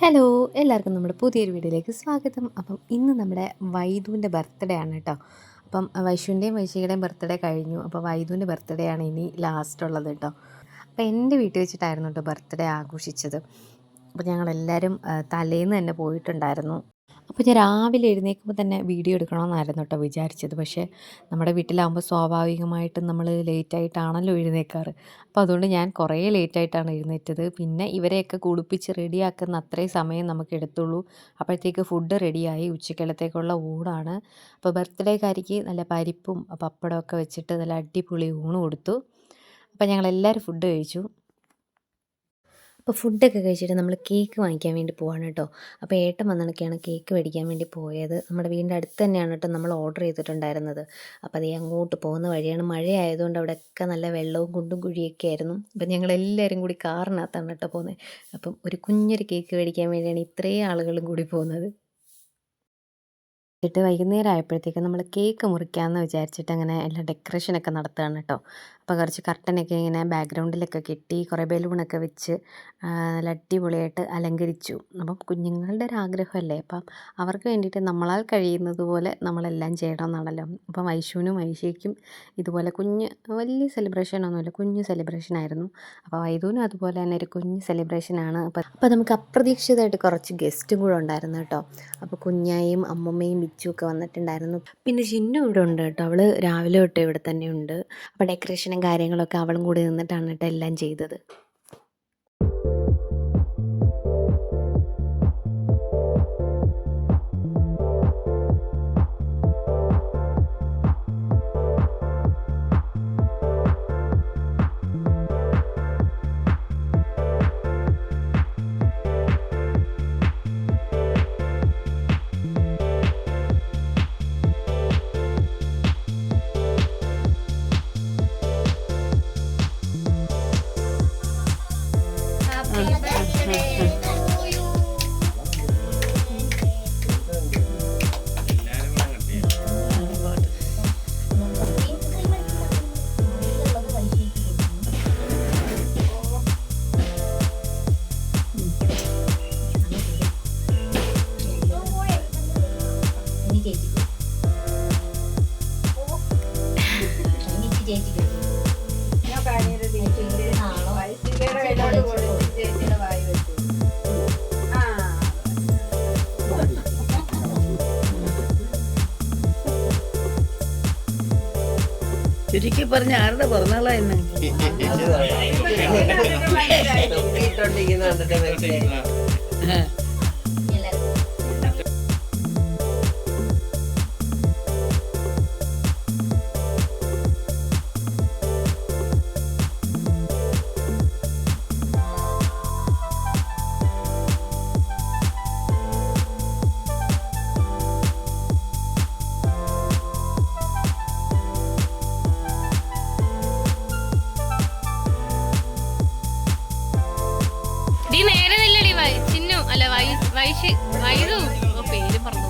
Hello എല്ലാവർക്കും നമ്മുടെ പുതിയൊരു വീഡിയോയിലേക്ക് സ്വാഗതം. അപ്പം ഇന്ന് നമ്മുടെ വൈദുവിൻ്റെ ബർത്ത്ഡേ ആണ് കേട്ടോ. അപ്പം വൈശുവിൻ്റെയും വൈശികയുടെയും ബർത്ത്ഡേ കഴിഞ്ഞു. അപ്പോൾ വൈദുവിൻ്റെ ബർത്ത്ഡേ ആണ് ഇനി ലാസ്റ്റ് ഉള്ളത് കേട്ടോ. അപ്പോൾ എൻ്റെ വീട്ടിൽ വെച്ചിട്ടായിരുന്നു കേട്ടോ ബർത്ത്ഡേ ആഘോഷിച്ചത്. അപ്പോൾ ഞങ്ങളെല്ലാവരും തലേന്ന് തന്നെ പോയിട്ടുണ്ടായിരുന്നു. അപ്പോൾ ഞാൻ രാവിലെ എഴുന്നേൽക്കുമ്പോൾ തന്നെ വീഡിയോ എടുക്കണമെന്നായിരുന്നു കേട്ടോ വിചാരിച്ചത്. പക്ഷേ നമ്മുടെ വീട്ടിലാകുമ്പോൾ സ്വാഭാവികമായിട്ടും നമ്മൾ ലേറ്റായിട്ടാണല്ലോ എഴുന്നേൽക്കാറ്. അപ്പോൾ അതുകൊണ്ട് ഞാൻ കുറേ ലേറ്റായിട്ടാണ് എഴുന്നേറ്റത്. പിന്നെ ഇവരെയൊക്കെ കുളിപ്പിച്ച് റെഡിയാക്കുന്ന അത്രയും സമയം നമുക്ക് എടുത്തുള്ളൂ. അപ്പോഴത്തേക്ക് ഫുഡ് റെഡിയായി. ഉച്ചക്കലത്തേക്കുള്ള ഊണാണ്. അപ്പോൾ ബർത്ത്ഡേക്കാരിക്ക് നല്ല പരിപ്പും പപ്പടമൊക്കെ വെച്ചിട്ട് നല്ല അടിപൊളി ഊണ് കൊടുത്തു. അപ്പോൾ ഞങ്ങളെല്ലാവരും ഫുഡ് കഴിച്ചു. അപ്പോൾ ഫുഡൊക്കെ കഴിച്ചിട്ട് നമ്മൾ കേക്ക് വാങ്ങിക്കാൻ വേണ്ടി പോവാണ് കേട്ടോ. അപ്പോൾ ഏട്ടൻ വന്നണക്കെയാണ് കേക്ക് മേടിക്കാൻ വേണ്ടി പോയത്. നമ്മുടെ വീടിൻ്റെ അടുത്ത് തന്നെയാണ് കേട്ടോ നമ്മൾ ഓർഡർ ചെയ്തിട്ടുണ്ടായിരുന്നത്. അപ്പോൾ അതേ അങ്ങോട്ട് പോകുന്ന വഴിയാണ്. മഴയായതുകൊണ്ട് അവിടെയൊക്കെ നല്ല വെള്ളവും കുണ്ടും കുഴിയൊക്കെ ആയിരുന്നു. അപ്പം ഞങ്ങളെല്ലാവരും കൂടി കാറിനകത്താണ് കേട്ടോ പോകുന്നത്. അപ്പം ഒരു കുഞ്ഞൊരു കേക്ക് മേടിക്കാൻ വേണ്ടിയാണ് ഇത്രയും ആളുകളും കൂടി പോകുന്നത്. വൈകുന്നേരം ആയപ്പോഴത്തേക്കും നമ്മൾ കേക്ക് മുറിക്കാമെന്ന് വിചാരിച്ചിട്ട് അങ്ങനെ എല്ലാ ഡെക്കറേഷനൊക്കെ നടത്തുകയാണ് കേട്ടോ. അപ്പോൾ കുറച്ച് കർട്ടനൊക്കെ ഇങ്ങനെ ബാക്ക്ഗ്രൗണ്ടിലൊക്കെ കെട്ടി കുറേ ബലൂണൊക്കെ വെച്ച് നല്ല അടിപൊളിയായിട്ട് അലങ്കരിച്ചു. അപ്പം കുഞ്ഞുങ്ങളുടെ ഒരു ആഗ്രഹമല്ലേ, അപ്പം അവർക്ക് വേണ്ടിയിട്ട് നമ്മളാൽ കഴിയുന്നത് പോലെ നമ്മളെല്ലാം ചെയ്യണമെന്നാണല്ലോ. അപ്പം വൈശുവിനും വൈശിക്കും ഇതുപോലെ വലിയ സെലിബ്രേഷനൊന്നുമില്ല, കുഞ്ഞു സെലിബ്രേഷനായിരുന്നു. അപ്പോൾ വൈദുവിനും അതുപോലെ തന്നെ ഒരു കുഞ്ഞു സെലിബ്രേഷനാണ്. അപ്പോൾ നമുക്ക് അപ്രതീക്ഷിതമായിട്ട് കുറച്ച് ഗസ്റ്റും കൂടെ ഉണ്ടായിരുന്നു കേട്ടോ. അപ്പോൾ കുഞ്ഞായും അമ്മമ്മയും ബിച്ചും ഒക്കെ വന്നിട്ടുണ്ടായിരുന്നു. പിന്നെ ഷിന്നു ഇവിടെ ഉണ്ട് കേട്ടോ. അവൾ രാവിലെ തൊട്ട് ഇവിടെ തന്നെ ഉണ്ട്. അപ്പോൾ ഡെക്കറേഷനും കാര്യങ്ങളൊക്കെ അവളും കൂടി നിന്നിട്ടാണ് കേട്ടോ എല്ലാം ചെയ്തത്. ചുരുക്കി പറഞ്ഞ ആരുടെ പിറന്നാളാ ഇന്ന്? നേരെ നില്ലടി ചിന്നു അല്ല വൈദു പേര് പറഞ്ഞു.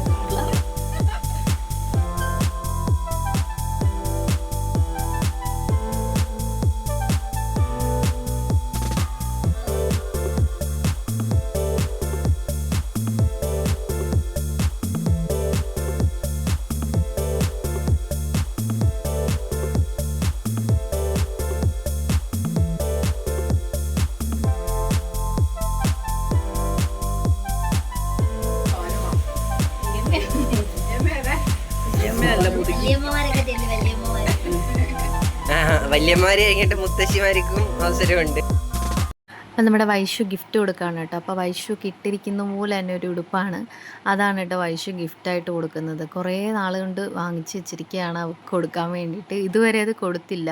വല്യമ്മമാര് കഴിഞ്ഞിട്ട് മുത്തശ്ശിമാർക്കും അവസരമുണ്ട്. അപ്പം നമ്മുടെ വൈശു ഗിഫ്റ്റ് കൊടുക്കുകയാണ് കേട്ടോ. അപ്പോൾ വൈശുക്ക് ഇട്ടിരിക്കുന്ന പോലെ തന്നെ ഒരു ഉടുപ്പാണ്. അതാണ് കേട്ടോ വൈശു ഗിഫ്റ്റായിട്ട് കൊടുക്കുന്നത്. കുറേ നാൾ കൊണ്ട് വാങ്ങിച്ച് വെച്ചിരിക്കുകയാണ് അവൾക്ക് കൊടുക്കാൻ വേണ്ടിയിട്ട്. ഇതുവരെ അത് കൊടുത്തില്ല.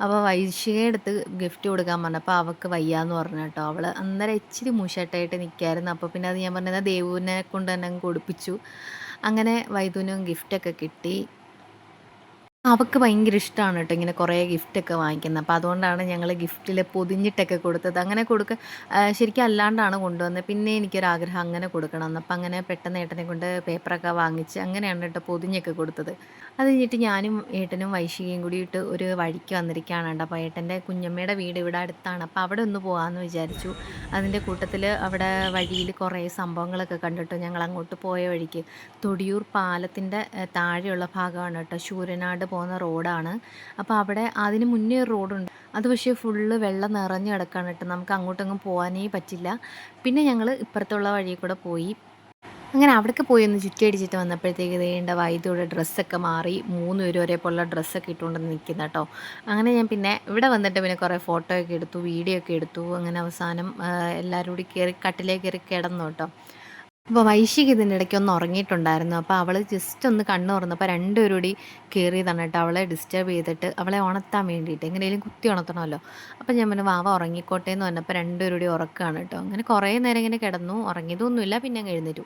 അപ്പോൾ വൈശികയുടെ അടുത്ത് ഗിഫ്റ്റ് കൊടുക്കാൻ പറഞ്ഞപ്പോൾ അവൾക്ക് വയ്യാന്ന് പറഞ്ഞു കേട്ടോ. അവൾ അന്നേരം ഇച്ചിരി മൂശാട്ടായിട്ട് നിൽക്കായിരുന്നു. അപ്പോൾ പിന്നെ അത് ഞാൻ പറഞ്ഞത് ദേവുവിനെ കൊണ്ട് തന്നെ അങ്ങ് കൊടുപ്പിച്ചു. അങ്ങനെ വൈദുവിനും ഗിഫ്റ്റൊക്കെ കിട്ടി. അവൾക്ക് ഭയങ്കര ഇഷ്ടമാണ് കേട്ടോ ഇങ്ങനെ കുറേ ഗിഫ്റ്റൊക്കെ വാങ്ങിക്കുന്നത്. അപ്പോൾ അതുകൊണ്ടാണ് ഞങ്ങൾ ഗിഫ്റ്റിൽ പൊതിഞ്ഞിട്ടൊക്കെ കൊടുത്തത്. അങ്ങനെ ശരിക്കും അല്ലാണ്ടാണ് കൊണ്ടുവന്നത്. പിന്നെ എനിക്കൊരാഗ്രഹം അങ്ങനെ കൊടുക്കണമെന്ന്. അപ്പോൾ അങ്ങനെ പെട്ടെന്ന് ഏട്ടനെ കൊണ്ട് പേപ്പറൊക്കെ വാങ്ങിച്ച് അങ്ങനെയാണ് കേട്ടോ പൊതിഞ്ഞൊക്കെ കൊടുത്തത്. അത് കഴിഞ്ഞിട്ട് ഞാനും ഏട്ടനും വൈശികയും കൂടിയിട്ട് ഒരു വഴിക്ക് വന്നിരിക്കുകയാണ് കേട്ടോ. അപ്പോൾ ഏട്ടൻ്റെ കുഞ്ഞമ്മയുടെ വീട് ഇവിടെ അടുത്താണ്. അപ്പോൾ അവിടെ ഒന്ന് പോകാമെന്ന് വിചാരിച്ചു. അതിൻ്റെ കൂട്ടത്തിൽ അവിടെ വഴിയിൽ കുറേ സംഭവങ്ങളൊക്കെ കണ്ടിട്ടോ. ഞങ്ങൾ അങ്ങോട്ട് പോയ വഴിക്ക് തൊടിയൂർ പാലത്തിൻ്റെ താഴെയുള്ള ഭാഗമാണ് കേട്ടോ. ശൂരനാട് പോകുന്ന റോഡാണ്. അപ്പോൾ അവിടെ അതിന് മുന്നേ ഒരു റോഡുണ്ട്. അത് പക്ഷേ ഫുള്ള് വെള്ളം നിറഞ്ഞ് കിടക്കുകയാണ് കേട്ടോ. നമുക്ക് അങ്ങോട്ടൊന്നും പോകാനേ പറ്റില്ല. പിന്നെ ഞങ്ങൾ ഇപ്പുറത്തുള്ള വഴിയിൽ കൂടെ പോയി. അങ്ങനെ അവിടേക്ക് പോയി ഒന്ന് ചുറ്റിയടിച്ചിട്ട് വന്നപ്പോഴത്തേക്ക് വേണ്ട വൈദ്യയുടെ ഡ്രസ്സൊക്കെ മാറി 3 പേരും ഒരേപോലുള്ള ഡ്രസ്സൊക്കെ ഇട്ടുകൊണ്ട് നിൽക്കുന്ന കേട്ടോ. അങ്ങനെ ഞാൻ പിന്നെ ഇവിടെ വന്നിട്ട് പിന്നെ കുറേ ഫോട്ടോ ഒക്കെ എടുത്തു, വീഡിയോ ഒക്കെ എടുത്തു. അങ്ങനെ അവസാനം എല്ലാവരും കൂടി കട്ടിലേക്ക് കയറി കിടന്നു കേട്ടോ. അപ്പോൾ വൈശിക ഇതിൻ്റെ ഇടയ്ക്ക് ഒന്ന് ഉറങ്ങിയിട്ടുണ്ടായിരുന്നു. അപ്പോൾ അവൾ ജസ്റ്റ് ഒന്ന് കണ്ണ് തുറന്നപ്പോൾ 2 പേരും കൂടി കയറിയതാണ് കേട്ടോ. അവളെ ഡിസ്റ്റർബ് ചെയ്തിട്ട് അവളെ ഉണർത്താൻ വേണ്ടിയിട്ട് എങ്ങനെയും കുത്തി ഉണർത്തണമല്ലോ. അപ്പോൾ ഞാൻ പറഞ്ഞു വാവ ഉറങ്ങിക്കോട്ടെ എന്ന് പറഞ്ഞപ്പോൾ 2 പേരും കൂടി ഉറക്കുകയാണ് കേട്ടോ. അങ്ങനെ കുറേ നേരം ഇങ്ങനെ കിടന്നു, ഉറങ്ങിയതൊന്നുമില്ല. പിന്നെ അങ്ങ് എഴുന്നേറ്റു.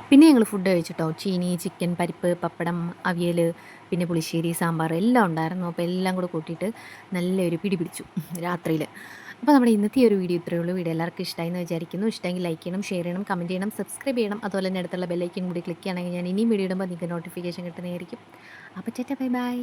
പിന്നെ ഞങ്ങൾ ഫുഡ് കഴിച്ചിട്ടോ. ചീനി, ചിക്കൻ, പരിപ്പ്, പപ്പടം, അവിയൽ, പിന്നെ പുളിശ്ശേരി, സാമ്പാർ എല്ലാം ഉണ്ടായിരുന്നു. അപ്പോൾ എല്ലാം കൂടെ കൂട്ടിയിട്ട് നല്ലൊരു പിടി പിടിച്ചു രാത്രിയിൽ. അപ്പോൾ നമ്മുടെ ഇന്നത്തെ ഒരു വീഡിയോ ഇത്രയേ ഉള്ളൂ. വീഡിയോ എല്ലാവർക്കും ഇഷ്ടമായി എന്ന് വിചാരിക്കുന്നു. ഇഷ്ടമെങ്കിൽ ലൈക്ക് ചെയ്യണം, ഷെയർ ചെയ്യണം, കമൻറ്റ് ചെയ്യണം, സബ്സ്ക്രൈബ് ചെയ്യണം. അതുപോലെ തന്നെ അടുത്തുള്ള ബെല്ലൈക്കൻ കൂടി ക്ലിക്ക് ചെയ്യണമെങ്കിൽ ഞാൻ ഇനിയും വീഡിയോ ഇടുമ്പോൾ നിങ്ങൾക്ക് നോട്ടിഫിക്കേഷൻ കിട്ടുന്നതായിരിക്കും. അപ്പോൾ ബൈ ബൈ.